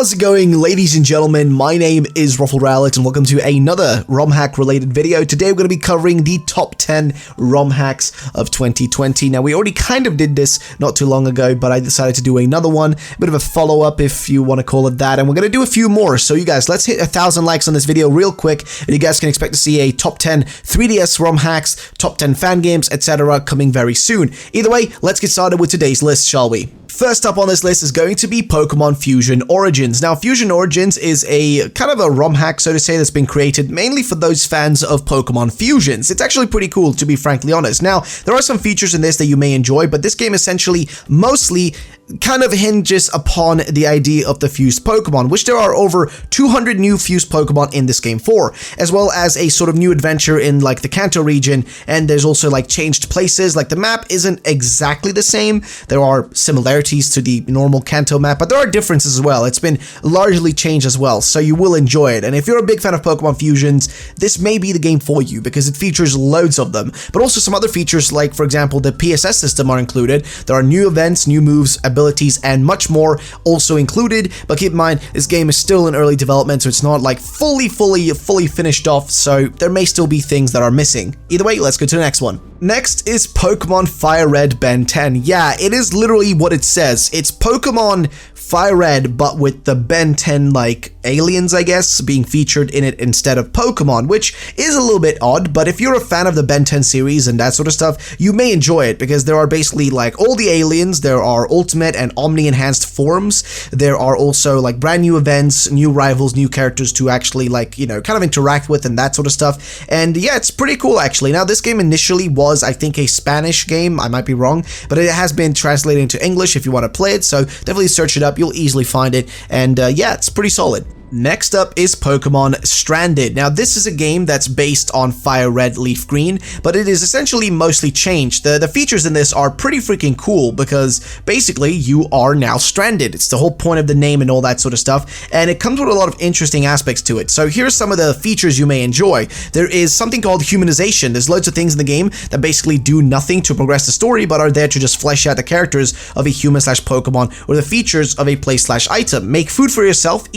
How's it going, ladies and gentlemen? My name is Alex, and welcome to another ROM hack related video. Today we're going to be covering the top 10 ROM hacks of 2020. Now, we already kind of did this not too long ago, but I decided to do another one, a bit of a follow-up if you want to call it that, and we're going to do a few more. So you guys, let's hit 1,000 likes on this video real quick, and you guys can expect to see a top 10 3DS ROM hacks, top 10 fan games, etc. coming very soon. Either way, let's get started with today's list, shall we? First up on this list is going to be Pokemon Fusion Origins. Now, Fusion Origins is a kind of a ROM hack, so to say, that's been created mainly for those fans of Pokemon Fusions. It's actually pretty cool, to be frankly honest. Now, there are some features in this that you may enjoy, but this game essentially mostly kind of hinges upon the idea of the fused Pokemon, which there are over 200 new fused Pokemon in this game for, as well as a sort of new adventure in like the Kanto region, and there's also like changed places. Like the map isn't exactly the same. There are similarities to the normal Kanto map, but there are differences as well. It's been largely changed as well, so you will enjoy it. And if you're a big fan of Pokemon Fusions, this may be the game for you because it features loads of them, but also some other features like, for example, the PSS system are included. There are new events, new moves, abilities, and much more also included, but keep in mind, this game is still in early development, so it's not like fully finished off, so there may still be things that are missing. Either way, let's go to the next one. Next is Pokemon Fire Red Ben 10. Yeah, it is literally what it says. It's Pokemon Fire Red, but with the Ben 10 like aliens, I guess, being featured in it instead of Pokemon, which is a little bit odd, but if you're a fan of the Ben 10 series and that sort of stuff, you may enjoy it because there are basically like all the aliens, there are ultimate and omni enhanced forms, there are also like brand new events, new rivals, new characters to actually like, you know, kind of interact with and that sort of stuff. And yeah, it's pretty cool actually. Now, this game initially was, I think, a Spanish game, I might be wrong, but it has been translated into English if you want to play it, so definitely search it up, you'll easily find it, and yeah, it's pretty solid. Next up is Pokemon Stranded. Now, this is a game that's based on Fire Red Leaf Green, but it is essentially mostly changed. The features in this are pretty freaking cool because basically you are now stranded. It's the whole point of the name and all that sort of stuff, and it comes with a lot of interesting aspects to it. So here's some of the features you may enjoy. There is something called humanization. There's loads of things in the game that basically do nothing to progress the story, but are there to just flesh out the characters of a human/Pokemon or the features of a place/item. Make food for yourself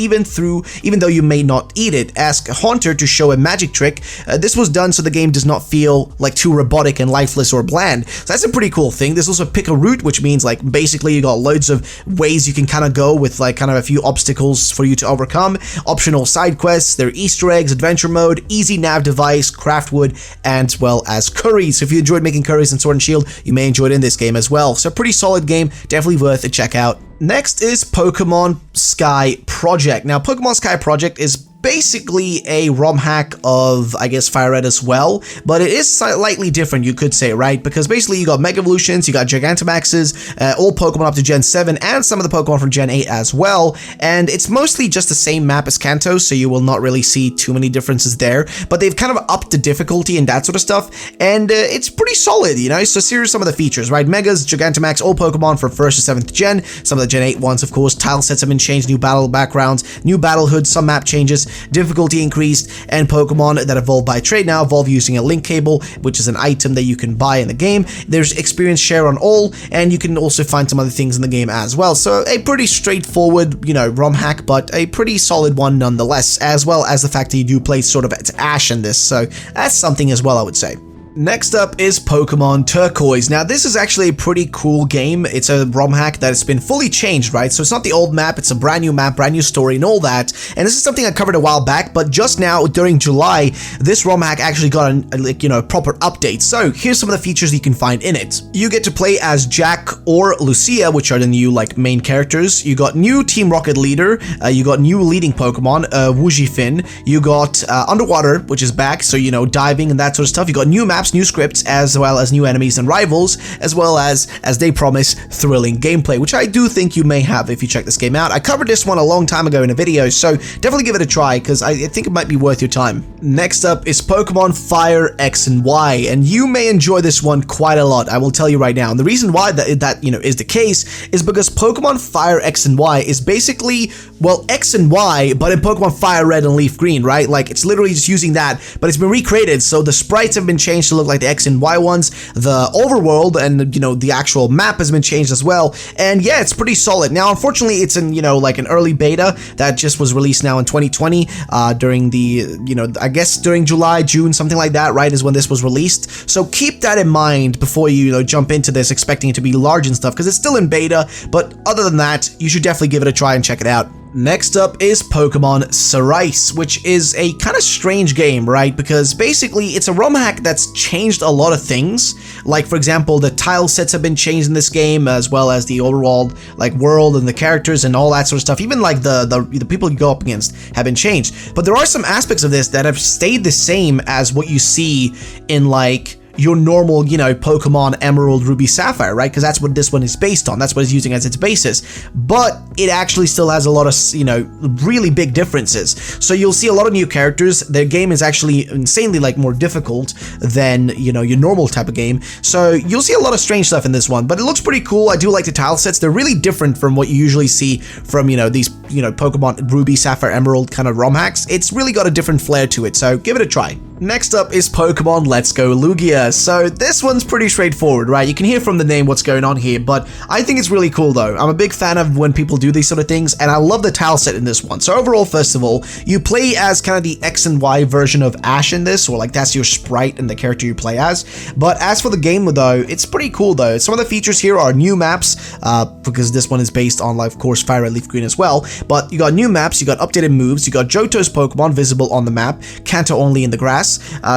even though you may not eat it. Ask Haunter to show a magic trick. This was done so the game does not feel like too robotic and lifeless or bland. So that's a pretty cool thing. There's also pick a route, which means like basically you got loads of ways you can kind of go with like kind of a few obstacles for you to overcome. Optional side quests, there are Easter eggs, adventure mode, easy nav device, craft wood, as well as curries. So if you enjoyed making curries in Sword and Shield, you may enjoy it in this game as well. So pretty solid game, definitely worth a check out. Next is Pokemon Sky Project. Now, Pokemon Sky Project is basically a ROM hack of, I guess, Fire Red as well, but it is slightly different, you could say, right? Because basically you got Mega Evolutions, you got Gigantamaxes, all Pokemon up to Gen 7, and some of the Pokemon from Gen 8 as well, and it's mostly just the same map as Kanto, so you will not really see too many differences there, but they've kind of upped the difficulty and that sort of stuff, and it's pretty solid, you know? So here's some of the features, right? Megas, Gigantamax, all Pokemon from 1st to 7th gen, some of the Gen 8 ones, of course, tile sets have been changed, new battle backgrounds, new battle hoods, some map changes, difficulty increased, and Pokemon that evolve by trade now evolve using a link cable, which is an item that you can buy in the game. There's experience share on all, and you can also find some other things in the game as well. So a pretty straightforward, you know, ROM hack, but a pretty solid one nonetheless, as well as the fact that you do play sort of as Ash in this, so that's something as well, I would say. Next up is Pokemon Turquoise. Now, this is actually a pretty cool game. It's a ROM hack that has been fully changed, right? So it's not the old map, it's a brand new map, brand new story and all that. And this is something I covered a while back, but just now, during July, this ROM hack actually got a proper update. So here's some of the features you can find in it. You get to play as Jack or Lucia, which are the new, like, main characters. You got new Team Rocket leader. You got new leading Pokemon, Wujifin. You got Underwater, which is back, so, you know, diving and that sort of stuff. You got new maps, new scripts, as well as new enemies and rivals, as well as they promise, thrilling gameplay, which I do think you may have if you check this game out. I covered this one a long time ago in a video, so definitely give it a try, because I think it might be worth your time. Next up is Pokemon Fire X and Y, and you may enjoy this one quite a lot, I will tell you right now. And the reason why that you know is the case is because Pokemon Fire X and Y is basically, well, X and Y, but in Pokemon Fire Red and Leaf Green, right? Like, it's literally just using that, but it's been recreated, so the sprites have been changed to look like the X and Y ones. The overworld and, you know, the actual map has been changed as well. And yeah, it's pretty solid. Now, unfortunately, it's in, you know, like an early beta that just was released now in 2020 during the, you know, I guess during July, June, something like that, right, is when this was released. So keep that in mind before you know, jump into this expecting it to be large and stuff, because it's still in beta. But other than that, you should definitely give it a try and check it out. Next up is Pokemon Cerise, which is a kind of strange game, right? Because basically it's a ROM hack that's changed a lot of things. Like, for example, the tile sets have been changed in this game, as well as the overall like world and the characters and all that sort of stuff. Even like the people you go up against have been changed. But there are some aspects of this that have stayed the same as what you see in like your normal, you know, Pokemon Emerald, Ruby, Sapphire, right? Because that's what this one is based on. That's what it's using as its basis. But it actually still has a lot of, you know, really big differences. So you'll see a lot of new characters. The game is actually insanely, like, more difficult than, you know, your normal type of game. So you'll see a lot of strange stuff in this one. But it looks pretty cool. I do like the tile sets. They're really different from what you usually see from, you know, these, you know, Pokemon Ruby, Sapphire, Emerald kind of ROM hacks. It's really got a different flair to it. So give it a try. Next up is Pokemon Let's Go Lugia. So this one's pretty straightforward, right? You can hear from the name what's going on here, but I think it's really cool though. I'm a big fan of when people do these sort of things, and I love the tile set in this one. So overall, first of all, you play as kind of the X and Y version of Ash in this, or like that's your sprite and the character you play as. But as for the game though, it's pretty cool though. Some of the features here are new maps, because this one is based on, like, of course, Fire Red, Leaf Green as well. But you got new maps, you got updated moves, you got Johto's Pokemon visible on the map, Kanto only in the grass.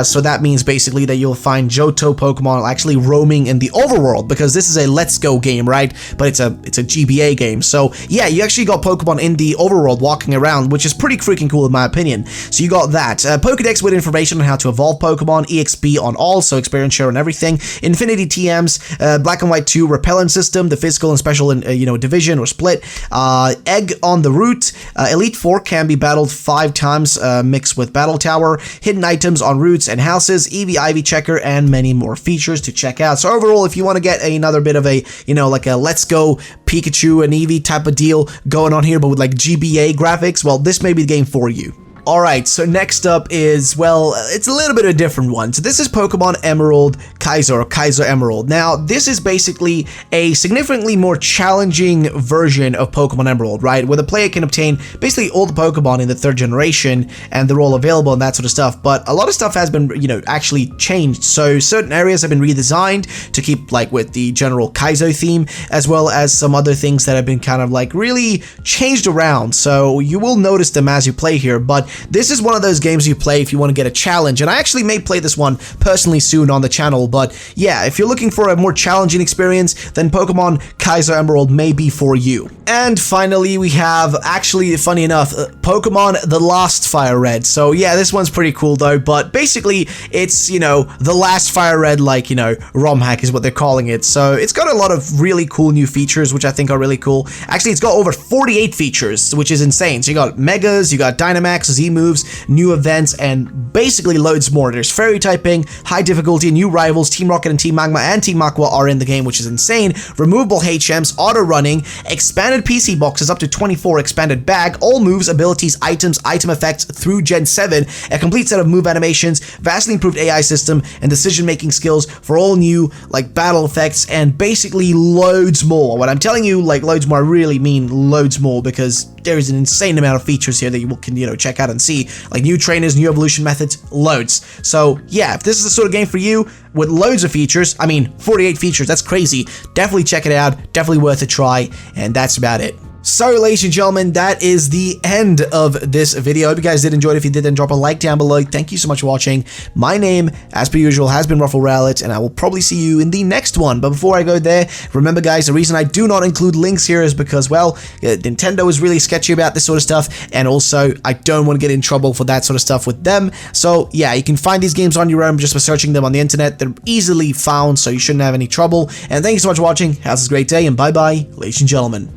So that means basically that you'll find Johto Pokemon actually roaming in the overworld, because this is a Let's Go game, right? But it's a GBA game. So yeah, you actually got Pokemon in the overworld walking around, which is pretty freaking cool in my opinion. So you got that. Pokedex with information on how to evolve Pokemon, EXP on all, so experience share on everything. Infinity TMs, Black and White 2 repellent system, the physical and special, you know, division or split. Egg on the route. Elite Four can be battled 5 times, mixed with Battle Tower. Hidden items on routes and houses, Eevee Ivy Checker, and many more features to check out. So overall, if you want to get another bit of a, you know, like a Let's Go Pikachu and Eevee type of deal going on here, but with like GBA graphics, well, this may be the game for you. Alright, so next up is, well, it's a little bit of a different one. So this is Pokemon Emerald Kaiser, or Kaiser Emerald. Now, this is basically a significantly more challenging version of Pokemon Emerald, right? Where the player can obtain basically all the Pokemon in the 3rd generation, and they're all available and that sort of stuff. But a lot of stuff has been, you know, actually changed. So certain areas have been redesigned to keep, like, with the general Kaizo theme, as well as some other things that have been kind of, like, really changed around. So you will notice them as you play here, but this is one of those games you play if you want to get a challenge, and I actually may play this one personally soon on the channel. But yeah, if you're looking for a more challenging experience, then Pokemon Kaiser Emerald may be for you. And finally, we have, actually, funny enough, Pokemon The Last Fire Red. So yeah, this one's pretty cool though, but basically it's, you know, The Last Fire Red, like, you know, ROM hack is what they're calling it. So it's got a lot of really cool new features, which I think are really cool. Actually, it's got over 48 features, which is insane. So you got Megas, you got Dynamax, Z moves, new events, and basically loads more. There's fairy typing, high difficulty, new rivals. Team Rocket and Team Magma and Team Aqua are in the game, which is insane. Removable HMs, auto running, expanded PC boxes, up to 24 expanded bag, all moves, abilities, items, item effects through Gen 7, a complete set of move animations, vastly improved AI system, and decision-making skills for all new, like, battle effects, and basically loads more. When I'm telling you, like, loads more, I really mean loads more, because there is an insane amount of features here that you can, you know, check out and see, like new trainers, new evolution methods, loads. So yeah, if this is the sort of game for you with loads of features, I mean 48 features, that's crazy, definitely check it out, definitely worth a try, and that's about it. So, ladies and gentlemen, that is the end of this video. I hope you guys did enjoy it. If you did, then drop a like down below. Thank you so much for watching. My name, as per usual, has been Ruffle, and I will probably see you in the next one. But before I go there, remember, guys, the reason I do not include links here is because, well, Nintendo is really sketchy about this sort of stuff, and also I don't want to get in trouble for that sort of stuff with them. So, yeah, you can find these games on your own just by searching them on the internet. They're easily found, so you shouldn't have any trouble. And thank you so much for watching. Have a great day, and bye-bye, ladies and gentlemen.